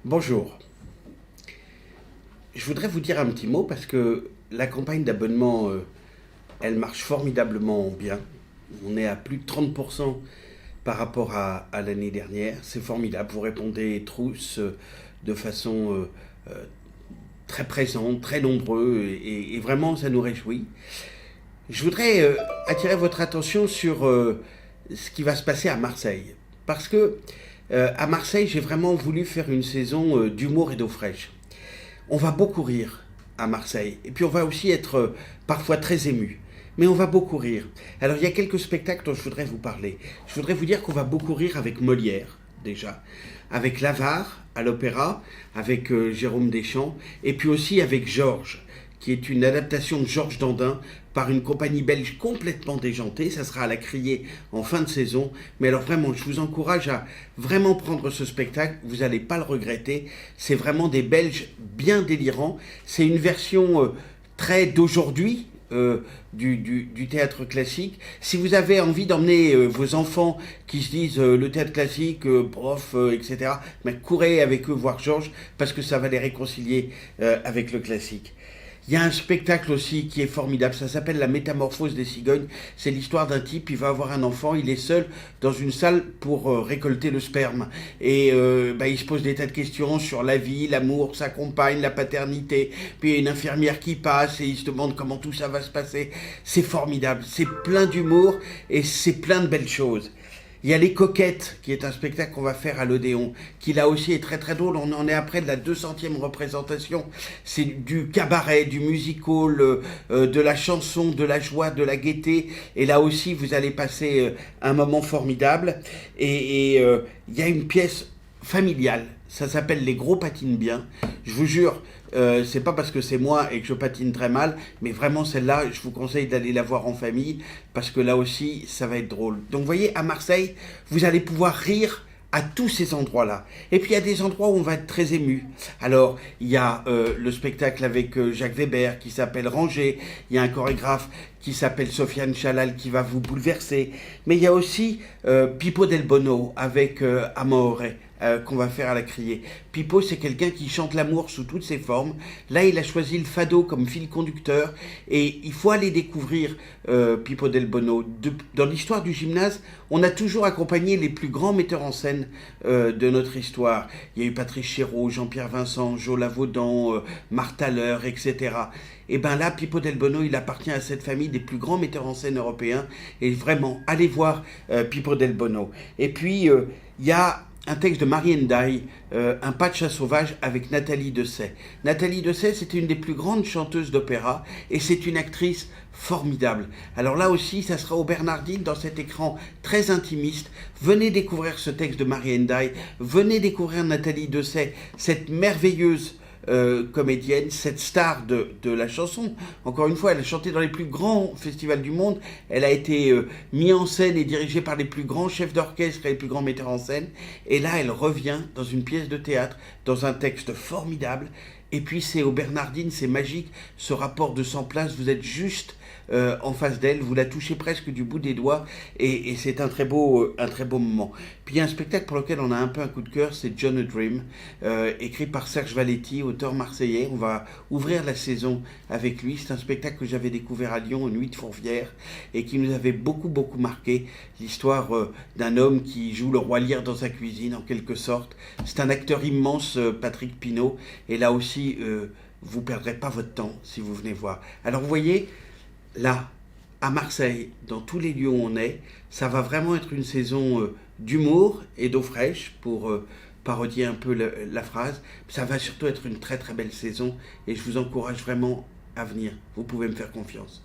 Bonjour. Je voudrais vous dire un petit mot parce que la campagne d'abonnement, elle marche formidablement bien. On est à plus de 30% par rapport à l'année dernière. C'est formidable. Vous répondez tous de façon très présente, très nombreux et vraiment ça nous réjouit. Je voudrais attirer votre attention sur ce qui va se passer à Marseille. Parce que à Marseille, j'ai vraiment voulu faire une saison d'humour et d'eau fraîche. On va beaucoup rire à Marseille. Et puis on va aussi être parfois très ému. Mais on va beaucoup rire. Alors il y a quelques spectacles dont je voudrais vous parler. Je voudrais vous dire qu'on va beaucoup rire avec Molière, déjà. Avec L'Avare à l'opéra, avec Jérôme Deschamps. Et puis aussi avec Georges, qui est une adaptation de Georges Dandin par une compagnie belge complètement déjantée. Ça sera à la Criée en fin de saison. Mais alors vraiment, je vous encourage à vraiment prendre ce spectacle. Vous n'allez pas le regretter. C'est vraiment des Belges bien délirants. C'est une version très d'aujourd'hui. Du théâtre classique. Si vous avez envie d'emmener vos enfants qui se disent le théâtre classique, prof, etc., mais courez avec eux voir Georges parce que ça va les réconcilier avec le classique. Il y a un spectacle aussi qui est formidable, ça s'appelle La Métamorphose des cigognes. C'est l'histoire d'un type, il va avoir un enfant, il est seul dans une salle pour récolter le sperme. Et il se pose des tas de questions sur la vie, l'amour, sa compagne, la paternité. Puis il y a une infirmière qui passe et il se demande comment tout ça va se passer. C'est formidable, c'est plein d'humour et c'est plein de belles choses. Il y a Les Coquettes, qui est un spectacle qu'on va faire à l'Odéon, qui là aussi est très très drôle. On en est après de la 200e représentation. C'est du cabaret, du musical, de la chanson, de la joie, de la gaieté. Et là aussi, vous allez passer un moment formidable. Il y a une pièce familiale. Ça s'appelle Les Gros patinent bien. Je vous jure, c'est pas parce que c'est moi et que je patine très mal, mais vraiment celle-là, je vous conseille d'aller la voir en famille parce que là aussi, ça va être drôle. Donc vous voyez, à Marseille, vous allez pouvoir rire à tous ces endroits-là. Et puis il y a des endroits où on va être très ému. Alors il y a le spectacle avec Jacques Weber qui s'appelle Ranger. Il y a un chorégraphe qui s'appelle Sofiane Chalal qui va vous bouleverser. Mais il y a aussi Pippo Del Bono avec Amore. Qu'on va faire à la Criée. Pippo, c'est quelqu'un qui chante l'amour sous toutes ses formes. Là, il a choisi le fado comme fil conducteur et il faut aller découvrir Pippo Del Bono. Dans l'histoire du gymnase, on a toujours accompagné les plus grands metteurs en scène de notre histoire. Il y a eu Patrice Chéreau, Jean-Pierre Vincent, Jo Lavaudan, Marthe Haller, etc. Et bien là, Pippo Del Bono, il appartient à cette famille des plus grands metteurs en scène européens. Et vraiment, allez voir Pippo Del Bono. Et puis, il y a un texte de Marie Ndiaye, un pas de chat sauvage avec Nathalie Dessay. Nathalie Dessay, c'était une des plus grandes chanteuses d'opéra et c'est une actrice formidable. Alors là aussi, ça sera au Bernardine dans cet écran très intimiste. Venez découvrir ce texte de Marie Ndiaye, venez découvrir Nathalie Dessay, cette merveilleuse comédienne, cette star de la chanson. Encore une fois, elle a chanté dans les plus grands festivals du monde. Elle a été mise en scène et dirigée par les plus grands chefs d'orchestre et les plus grands metteurs en scène. Et là, elle revient dans une pièce de théâtre, dans un texte formidable. Et puis, c'est au Bernardine, c'est magique. Ce rapport de 100 places, vous êtes juste en face d'elle, vous la touchez presque du bout des doigts et c'est un très beau moment. Puis il y a un spectacle pour lequel on a un peu un coup de cœur, c'est John a Dream, écrit par Serge Valetti, auteur marseillais. On va ouvrir la saison avec lui. C'est un spectacle que j'avais découvert à Lyon, aux Nuits de Fourvière, et qui nous avait beaucoup marqué. L'histoire d'un homme qui joue le roi Lear dans sa cuisine, en quelque sorte. C'est un acteur immense, Patrick Pinault, et là aussi, vous ne perdrez pas votre temps si vous venez voir. Alors vous voyez, là, à Marseille, dans tous les lieux où on est, ça va vraiment être une saison d'humour et d'eau fraîche, pour parodier un peu la phrase. Ça va surtout être une très très belle saison et je vous encourage vraiment à venir. Vous pouvez me faire confiance.